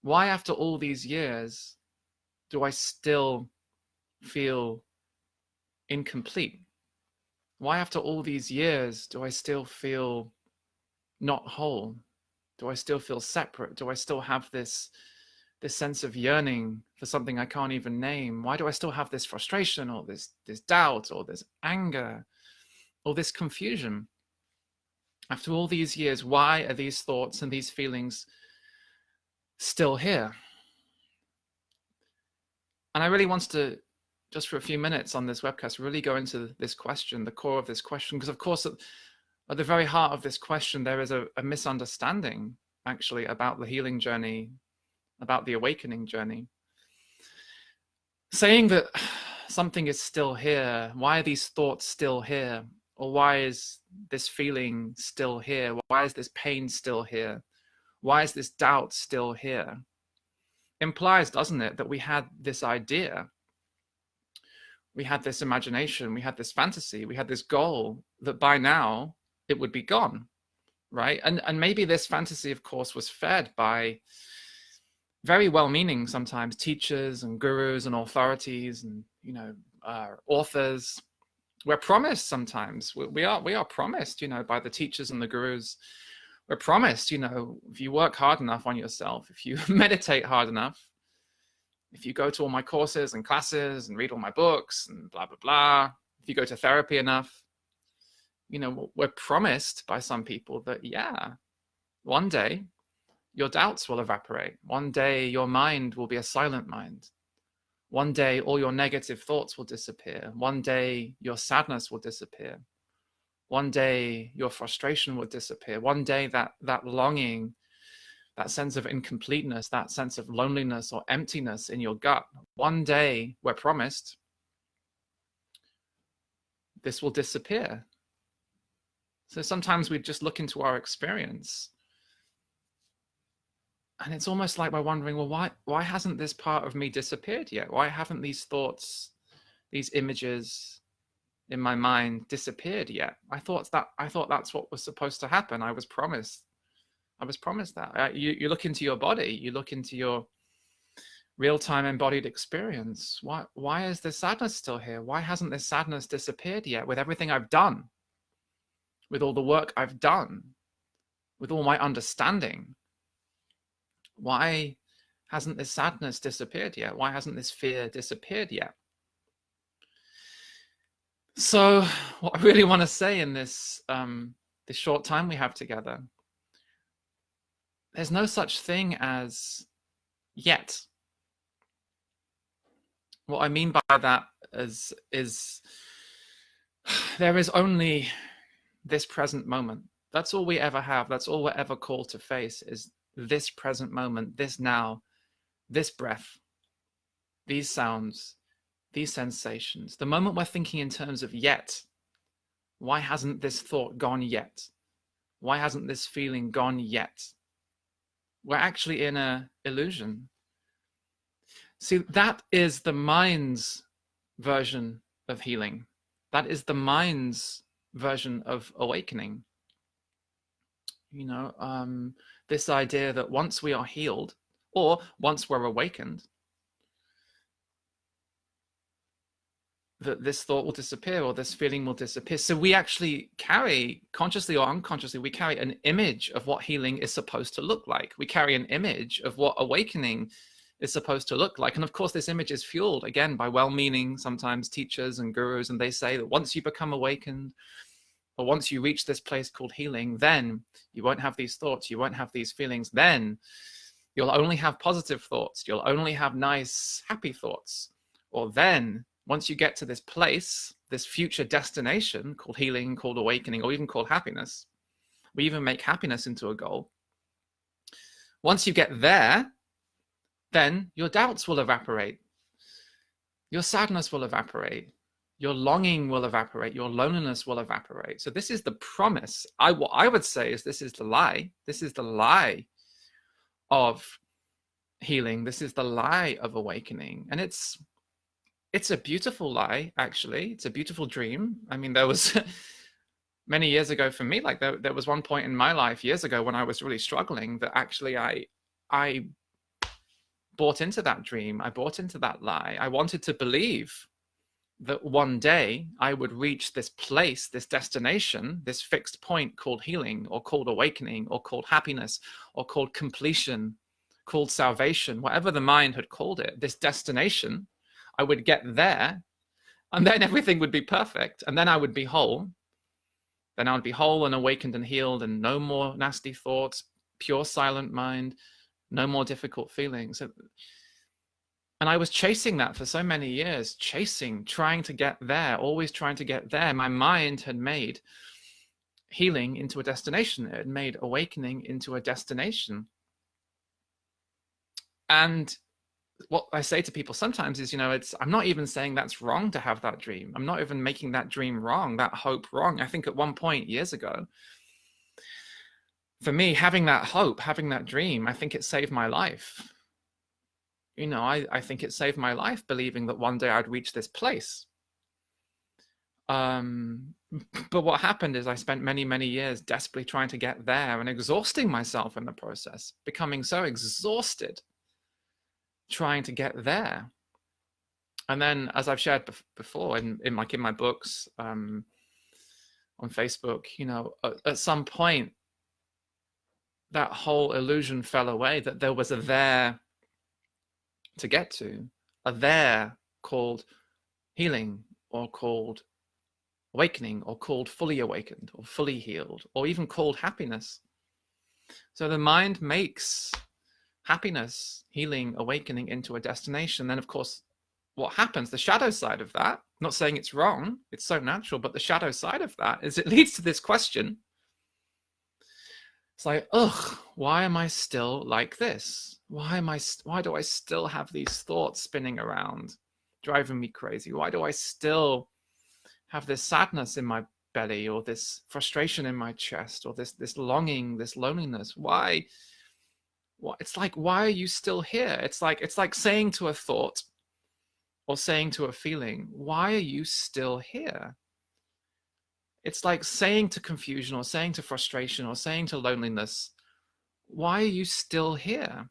Why after all these years do I still feel incomplete? Why after all these years do I still feel not whole? Do I still feel separate? Do I still have this sense of yearning for something I can't even name? Why do I still have this frustration or this doubt or this anger or this confusion? After all these years, why are these thoughts and these feelings still here? And I really want to, just for a few minutes on this webcast, really go into this question, the core of this question, because of course at the very heart of this question, there is a misunderstanding actually about the healing journey, about the awakening journey. Saying that something is still here, why are these thoughts still here? Or why is this feeling still here? Why is this pain still here? Why is this doubt still here? Implies, doesn't it, that we had this idea, we had this imagination, we had this fantasy, we had this goal that by now it would be gone, right? And maybe this fantasy, of course, was fed by very well-meaning sometimes teachers and gurus and authorities and, you know, authors. We're promised sometimes, we are promised, you know, by the teachers and the gurus. We're promised, you know, if you work hard enough on yourself, if you meditate hard enough, if you go to all my courses and classes and read all my books and blah, blah, blah, if you go to therapy enough, you know, we're promised by some people that, yeah, one day your doubts will evaporate. One day your mind will be a silent mind. One day all your negative thoughts will disappear. One day your sadness will disappear. One day your frustration will disappear. One day that longing, that sense of incompleteness, that sense of loneliness or emptiness in your gut, one day, we're promised, this will disappear. So sometimes we just look into our experience and it's almost like we're wondering, well, why hasn't this part of me disappeared yet? Why haven't these thoughts, these images in my mind disappeared yet? I thought that's what was supposed to happen. I was promised that. You look into your body, you look into your real-time embodied experience. Why is this sadness still here? Why hasn't this sadness disappeared yet with everything I've done, with all the work I've done, with all my understanding? Why hasn't this sadness disappeared yet? Why hasn't this fear disappeared yet? So what I really want to say in this this short time we have together, there's no such thing as yet. What I mean by that is there is only this present moment. That's all we ever have. That's all we're ever called to face, is this present moment, this now, this breath, these sounds, these sensations. The moment we're thinking in terms of yet, why hasn't this thought gone yet? Why hasn't this feeling gone yet? We're actually in an illusion. See, that is the mind's version of healing. That is the mind's version of awakening. You know, this idea that once we are healed, or once we're awakened, that this thought will disappear or this feeling will disappear. So we actually carry, consciously or unconsciously, we carry an image of what healing is supposed to look like. We carry an image of what awakening is supposed to look like. And of course, this image is fueled, again, by well-meaning, sometimes teachers and gurus, and they say that once you become awakened, or once you reach this place called healing, then you won't have these thoughts, you won't have these feelings, then you'll only have positive thoughts, you'll only have nice, happy thoughts. Or then, once you get to this place, this future destination called healing, called awakening, or even called happiness, we even make happiness into a goal. Once you get there, then your doubts will evaporate. Your sadness will evaporate. Your longing will evaporate. Your loneliness will evaporate. So this is the promise. What I would say is this is the lie. This is the lie of healing. This is the lie of awakening. And it's a beautiful lie, actually. It's a beautiful dream. I mean, there was many years ago for me, like there was one point in my life years ago when I was really struggling that actually I bought into that dream. I bought into that lie. I wanted to believe that one day I would reach this place, this destination, this fixed point called healing, or called awakening, or called happiness, or called completion, called salvation, whatever the mind had called it, this destination. I would get there, and then everything would be perfect, and then I would be whole. Then I would be whole and awakened and healed, and no more nasty thoughts, pure silent mind, no more difficult feelings. And I was chasing that for so many years, trying to get there, always trying to get there. My mind had made healing into a destination. It had made awakening into a destination. And what I say to people sometimes is, I'm not even saying that's wrong to have that dream. I'm not even making that dream wrong, that hope wrong. I think at one point years ago, for me, having that hope, having that dream, I think it saved my life. I think it saved my life, believing that one day I'd reach this place. But what happened is I spent many, many years desperately trying to get there and exhausting myself in the process, becoming so exhausted trying to get there. And then, as I've shared before in my books, on Facebook, at some point, that whole illusion fell away, that there was a there to get to, a there called healing, or called awakening, or called fully awakened, or fully healed, or even called happiness. So the mind makes happiness, healing, awakening into a destination. Then, of course, what happens, the shadow side of that, I'm not saying it's wrong, it's so natural, but the shadow side of that is it leads to this question. It's like, why am I still like this? Why do I still have these thoughts spinning around, driving me crazy? Why do I still have this sadness in my belly, or this frustration in my chest, or this longing, this loneliness? Why? It's like, why are you still here? It's like saying to a thought, or saying to a feeling, why are you still here? It's like saying to confusion, or saying to frustration, or saying to loneliness, why are you still here?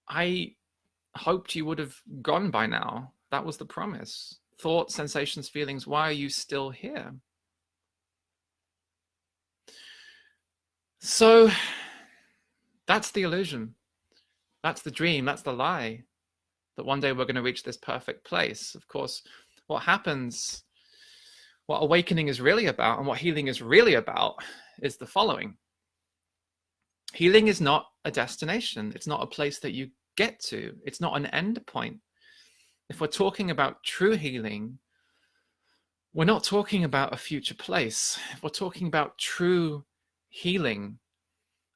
I hoped you would have gone by now. That was the promise. Thoughts, sensations, feelings, why are you still here? So that's the illusion. That's the dream. That's the lie, that one day we're going to reach this perfect place. Of course, what happens, what awakening is really about, and what healing is really about, is the following. Healing is not a destination. It's not a place that you get to. It's not an end point. If we're talking about true healing, we're not talking about a future place. If we're talking about true healing,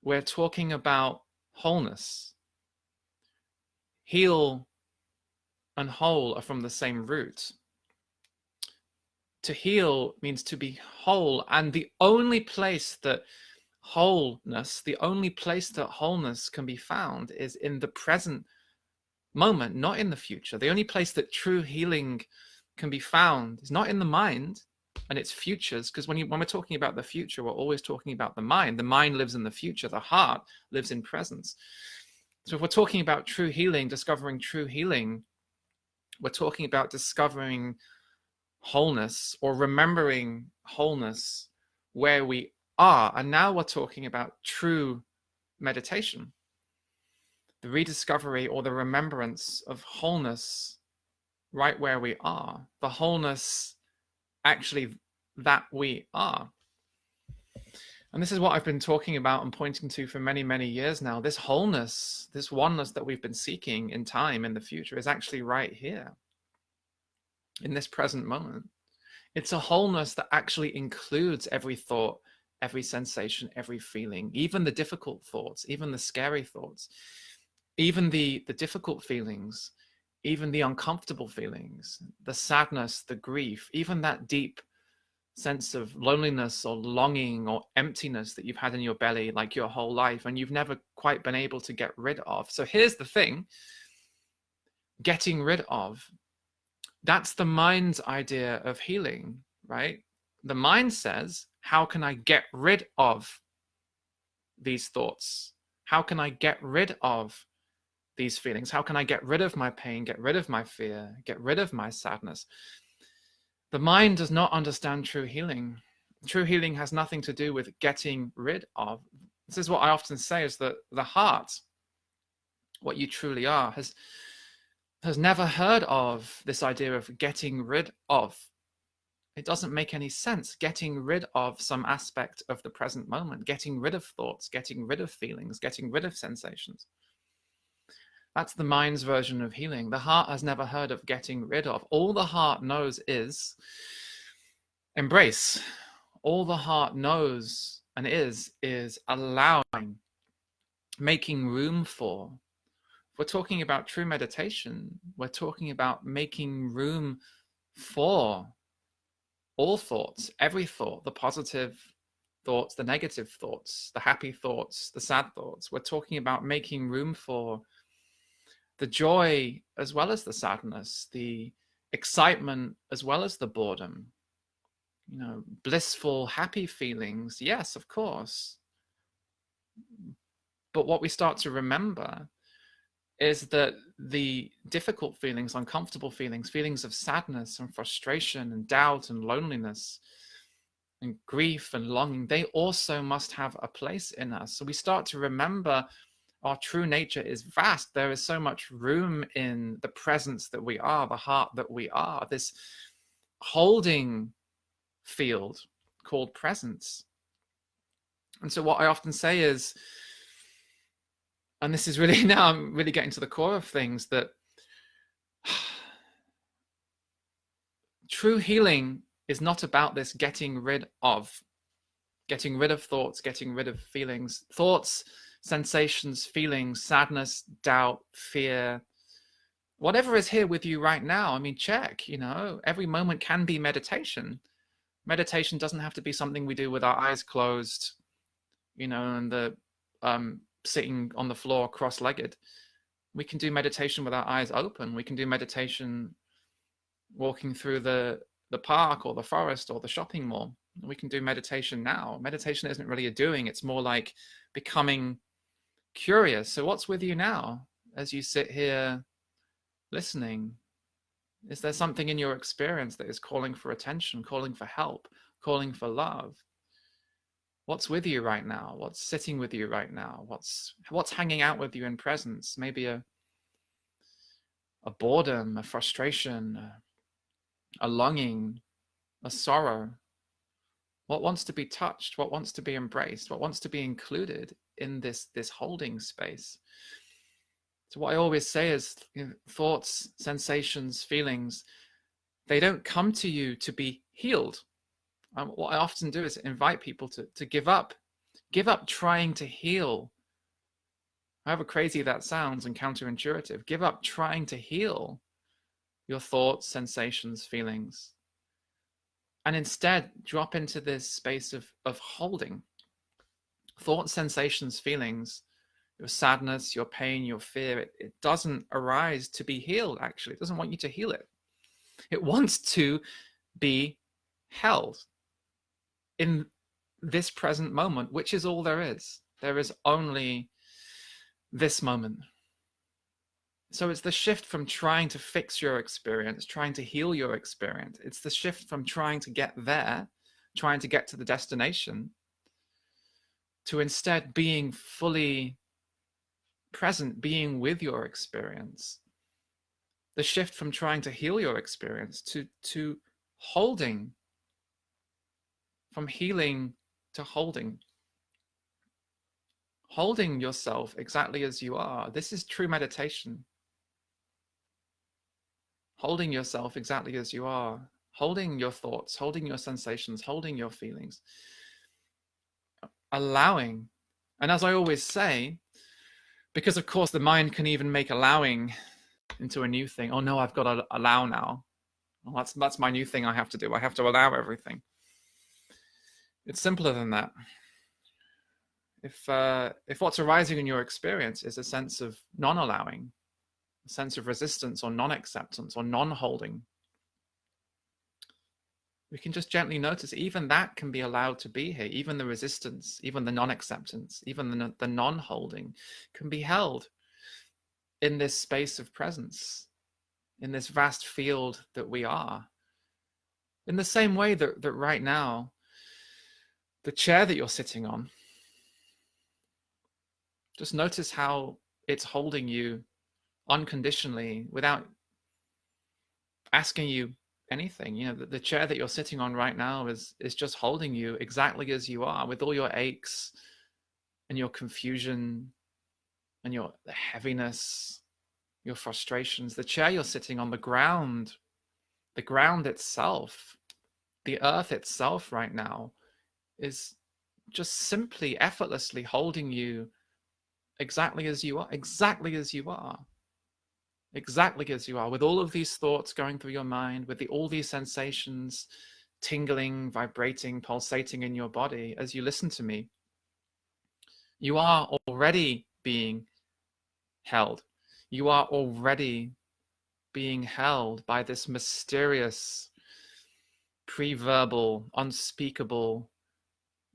we're talking about wholeness. Heal and whole are from the same root. To heal means to be whole, and the only place that wholeness can be found is in the present moment, not in the future. The only place that true healing can be found is not in the mind and its futures, because when we're talking about the future, we're always talking about the mind. The mind lives in the future. The heart lives in presence. So if we're talking about true healing, discovering true healing, we're talking about discovering wholeness, or remembering wholeness where we are. And now we're talking about true meditation, the rediscovery or the remembrance of wholeness right where we are, the wholeness actually that we are. And this is what I've been talking about and pointing to for many, many years now. This wholeness, this oneness that we've been seeking in time, in the future, is actually right here, in this present moment. It's a wholeness that actually includes every thought, every sensation, every feeling, even the difficult thoughts, even the scary thoughts, even the difficult feelings, even the uncomfortable feelings, the sadness, the grief, even that deep sense of loneliness or longing or emptiness that you've had in your belly like your whole life and you've never quite been able to get rid of. So here's the thing, getting rid of, that's the mind's idea of healing, right? The mind says, how can I get rid of these thoughts? How can I get rid of these feelings? How can I get rid of my pain, get rid of my fear, get rid of my sadness? The mind does not understand true healing. True healing has nothing to do with getting rid of. This is what I often say, is that the heart, what you truly are, has never heard of this idea of getting rid of. It doesn't make any sense. Getting rid of some aspect of the present moment, getting rid of thoughts, getting rid of feelings, getting rid of sensations. That's the mind's version of healing. The heart has never heard of getting rid of. All the heart knows is embrace. All the heart knows and is allowing, making room for. If we're talking about true meditation, we're talking about making room for all thoughts, every thought, the positive thoughts, the negative thoughts, the happy thoughts, the sad thoughts. We're talking about making room for the joy as well as the sadness, the excitement as well as the boredom, blissful, happy feelings. Yes, of course. But what we start to remember is that the difficult feelings, uncomfortable feelings, feelings of sadness and frustration and doubt and loneliness and grief and longing, they also must have a place in us. So we start to remember our true nature is vast. There is so much room in the presence that we are, the heart that we are, this holding field called presence. And so what I often say is, and this is really, now I'm really getting to the core of things, that true healing is not about this getting rid of thoughts, getting rid of feelings. Thoughts, sensations, feelings, sadness, doubt, fear, whatever is here with you right now. I mean, check, every moment can be meditation. Meditation doesn't have to be something we do with our eyes closed, and the sitting on the floor cross-legged. We can do meditation with our eyes open. We can do meditation walking through the park or the forest or the shopping mall. We can do meditation now. Meditation isn't really a doing. It's more like becoming curious. So what's with you now as you sit here listening? Is there something in your experience that is calling for attention, calling for help, calling for love? What's with you right now? What's sitting with you right now? What's hanging out with you in presence? Maybe a boredom, a frustration, a longing, a sorrow. What wants to be touched? What wants to be embraced? What wants to be included in this holding space? So what I always say is, thoughts, sensations, feelings, they don't come to you to be healed. What I often do is invite people to give up trying to heal. However crazy that sounds and counterintuitive, give up trying to heal your thoughts, sensations, feelings, and instead drop into this space of holding. Thoughts, sensations, feelings, your sadness, your pain, your fear, it doesn't arise to be healed, actually. It doesn't want you to heal it. It wants to be held in this present moment, which is all there is. There is only this moment. So it's the shift from trying to fix your experience, trying to heal your experience. It's the shift from trying to get there, trying to get to the destination, to instead being fully present, being with your experience. The shift from trying to heal your experience to holding, from healing to holding. Holding yourself exactly as you are. This is true meditation. Holding yourself exactly as you are. Holding your thoughts, holding your sensations, holding your feelings. Allowing. And as I always say, because of course the mind can even make allowing into a new thing. Oh no, I've got to allow now. Well, that's my new thing I have to do. I have to allow everything. It's simpler than that. If what's arising in your experience is a sense of non-allowing, a sense of resistance or non-acceptance or non-holding, we can just gently notice even that can be allowed to be here. Even the resistance, even the non-acceptance, even the non-holding can be held in this space of presence, in this vast field that we are. In the same way that right now, the chair that you're sitting on, just notice how it's holding you unconditionally without asking you anything. You know, the chair that you're sitting on right now is just holding you exactly as you are, with all your aches and your confusion and your heaviness, your frustrations. The chair you're sitting on, the ground itself, the earth itself right now is just simply effortlessly holding you exactly as you are, exactly as you are, exactly as you are, with all of these thoughts going through your mind, with all these sensations tingling, vibrating, pulsating in your body as you listen to me. You are already being held. You are already being held by this mysterious, pre-verbal, unspeakable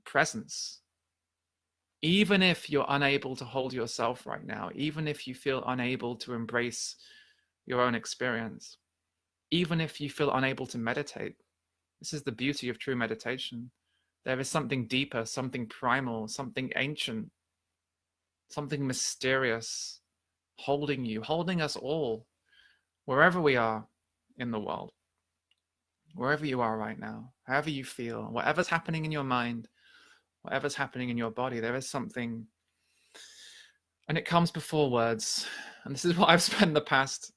presence. Even if you're unable to hold yourself right now, even if you feel unable to embrace your own experience, even if you feel unable to meditate, this is the beauty of true meditation. There is something deeper, something primal, something ancient, something mysterious holding you, holding us all, wherever we are in the world, wherever you are right now, however you feel, whatever's happening in your mind, whatever's happening in your body, there is something, and it comes before words. And this is what I've spent the past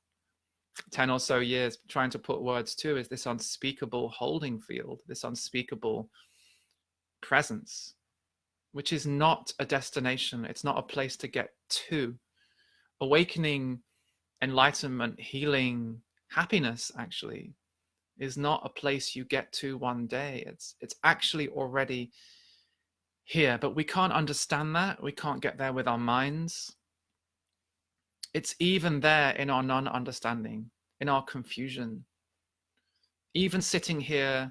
10 or so years trying to put words to, is this unspeakable holding field, this unspeakable presence, which is not a destination. It's not a place to get to. Awakening, enlightenment, healing, happiness actually is not a place you get to one day. It's actually already here, but we can't understand that. We can't get there with our minds. It's even there in our non-understanding, in our confusion. Even sitting here,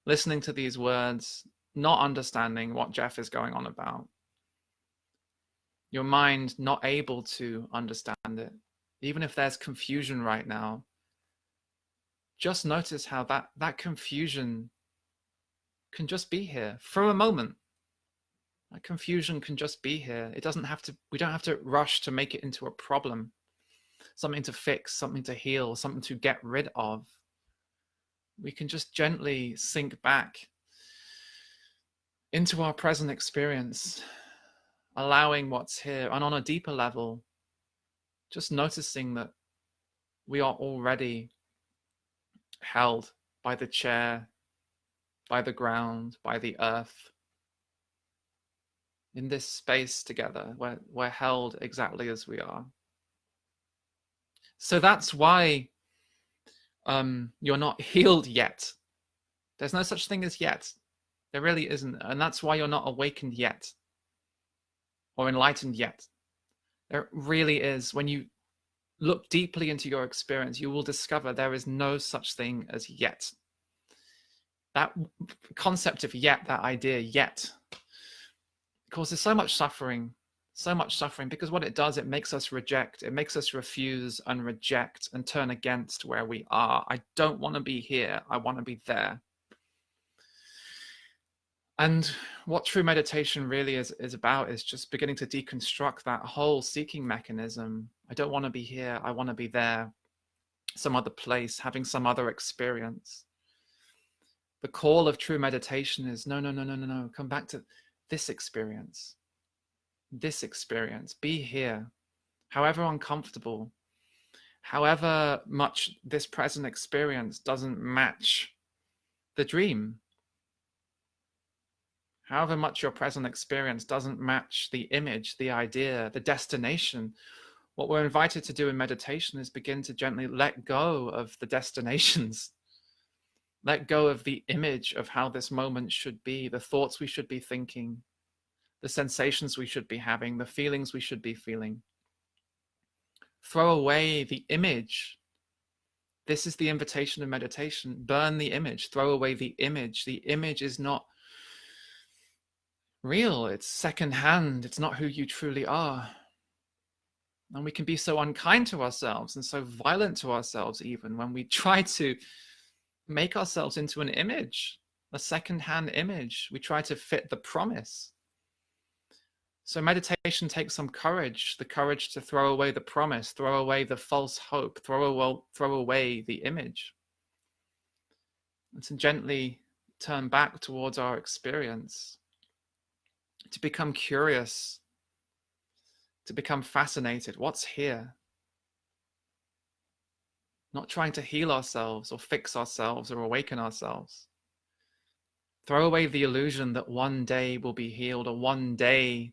listening to these words, not understanding what Jeff is going on about. Your mind not able to understand it. Even if there's confusion right now, just notice how that confusion can just be here for a moment. That confusion can just be here. It doesn't have to, we don't have to rush to make it into a problem, something to fix, something to heal, something to get rid of. We can just gently sink back into our present experience, allowing what's here, and on a deeper level, just noticing that we are already held by the chair, by the ground, by the earth. In this space together, we're held exactly as we are. So that's why you're not healed yet. There's no such thing as yet. There really isn't. And that's why you're not awakened yet or enlightened yet. There really is. When you look deeply into your experience, you will discover there is no such thing as yet. That concept of yet, that idea yet, causes so much suffering, because what it does, it makes us reject, it makes us refuse and reject and turn against where we are. I don't want to be here, I want to be there. And what true meditation really is about is just beginning to deconstruct that whole seeking mechanism. I don't want to be here, I want to be there, some other place, having some other experience. The call of true meditation is no, come back to this experience. This experience, be here, however uncomfortable, however much this present experience doesn't match the dream, however much your present experience doesn't match the image, the idea, the destination. What we're invited to do in meditation is begin to gently let go of the destinations, let go of the image of how this moment should be, the thoughts we should be thinking, the sensations we should be having, the feelings we should be feeling. Throw away the image, This is the invitation of meditation. Burn the image, throw away the image. The image is not real, it's secondhand, it's not who you truly are. And we can be so unkind to ourselves and so violent to ourselves even when we try to make ourselves into an image, a secondhand image. We try to fit the promise. So meditation takes some courage, the courage to throw away the promise, throw away the false hope, throw away the image, and to gently turn back towards our experience, to become curious, to become fascinated. What's here? Not trying to heal ourselves or fix ourselves or awaken ourselves. Throw away the illusion that one day we'll be healed or one day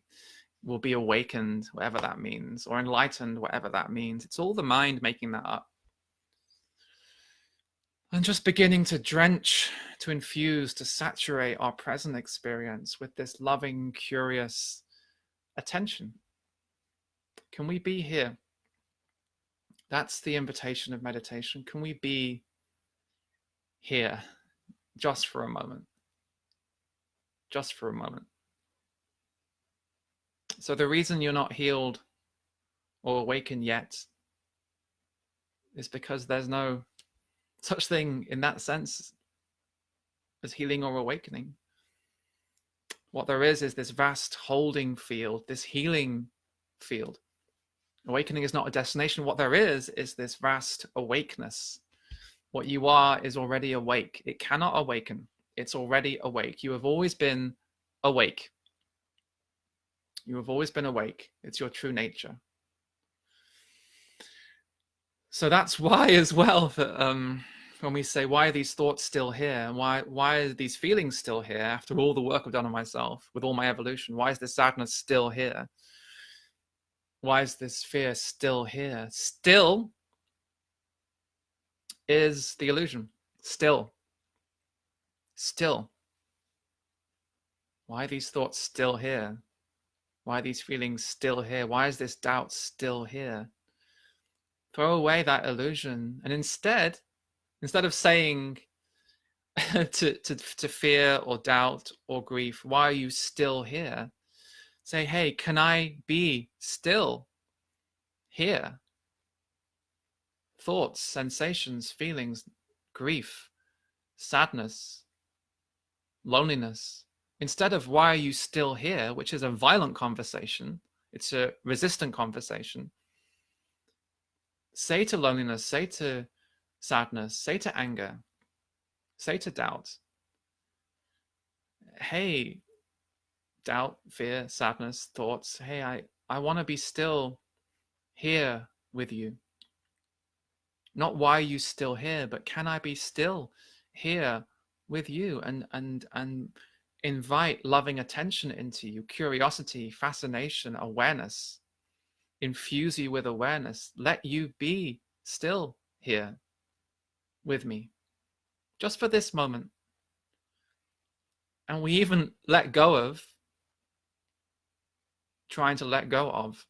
we'll be awakened, whatever that means, or enlightened, whatever that means. It's all the mind making that up. And just beginning to drench, to infuse, to saturate our present experience with this loving, curious attention. Can we be here? That's the invitation of meditation. Can we be here just for a moment? Just for a moment. So the reason you're not healed or awakened yet is because there's no such thing in that sense as healing or awakening. What there is this vast holding field, this healing field. Awakening is not a destination. What there is this vast awakeness. What you are is already awake. It cannot awaken. It's already awake. You have always been awake. You have always been awake. It's your true nature. So that's why as well that when we say, why are these thoughts still here? Why are these feelings still here after all the work I've done on myself, with all my evolution? Why is this sadness still here? Why is this fear still here? Still is the illusion. Still. Why are these thoughts still here? Why are these feelings still here? Why is this doubt still here? Throw away that illusion, and instead of saying to fear or doubt or grief, why are you still here? Say, hey, can I be still here? Thoughts, sensations, feelings, grief, sadness, loneliness. Instead of why are you still here, which is a violent conversation, it's a resistant conversation. Say to loneliness, say to sadness, say to anger, say to doubt, hey, doubt, fear, sadness, thoughts, hey, I want to be still here with you. Not why are you still here, but can I be still here with you, and invite loving attention into you, curiosity, fascination, awareness. Infuse you with awareness. Let you be still here with me, just for this moment. And we even let go of trying to let go of